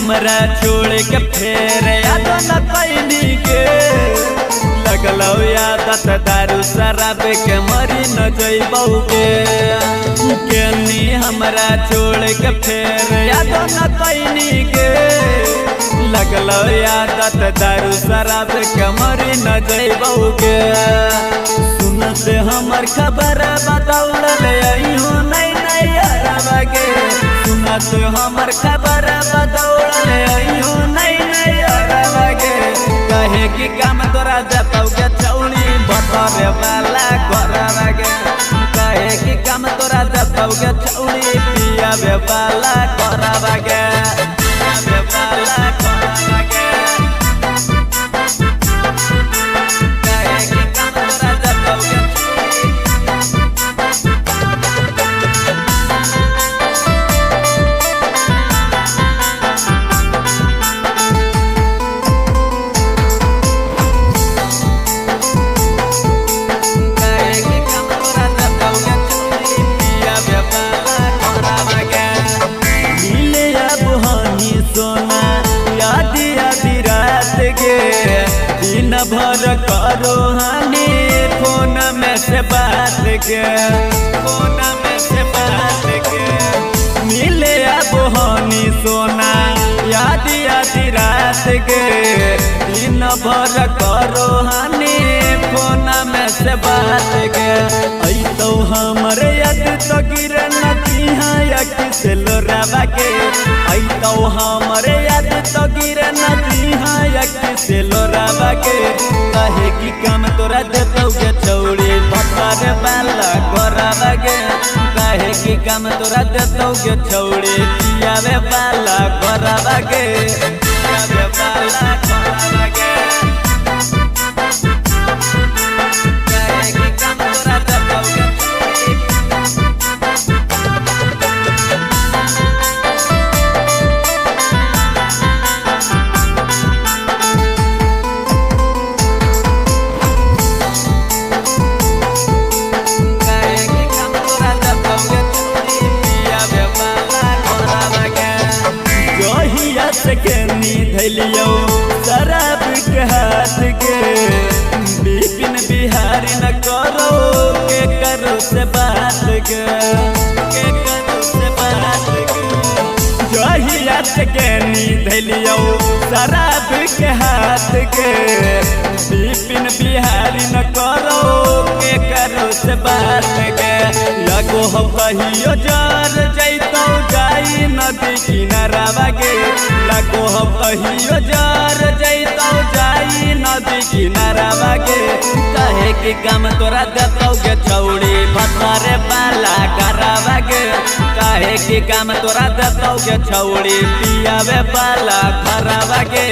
हमरा छोड़ के फेर याद न कैनी के लगलो यादत दारू शराब के मरी न जइबौ के केनी हमरा छोड़ के फेर याद न कैनी के लगलो यादत दारू शराब के मरी न जइबौ के सुनते हमर खबर बदौड़ले अइहो नहीं नहीं अरबा के सुनते हमर खबर बदौड़ले अइहो नहीं नहीं अरबा के कहे कि काम तोरा जतौ के चौड़ी बतरे वाला करबा के कहे कि काम तोरा जतौ के चौड़ी पियावे वाला करबा के पियावे वाला करबा के कहे कि काम तोरा जतौ के दिन भर करो हानि फोन में से बात के फोन में से बात के मिले अब हानि सोना याद आधी रात के दिन भर करो हानि फोन में से बात के तो हमर याद तो गिरन दिहा से लोराबा के तो हमर याद तो गिरन दिहा से लोराबा के कहे कि काम तोरा देतौ के चौड़ी बतरे वाला करबा के कहे कि काम तोरा देतौ के चौड़ी पियावे वाला करबा के पियावे वाला करबा के कहे कि काम तोरा देतौ के केनी धैलियो शराब के हाथ के बिपिन बिहारी न करो के करो से बात के करो से बात के जहिया से केनी धैलियो शराब के हाथ के बिपिन बिहारी न करो के करो से बात के लगो हो कहियो जार जैतौ जाई नदी किनारावा के लगो हो कहियो जार जैतौ जाई नदी किनारावा के कहे कि काम तोरा देतौ के चौड़ी बतरे वाला करावा के कहे कि काम तोरा देतौ के चौड़ी पियावे वाला करावा के।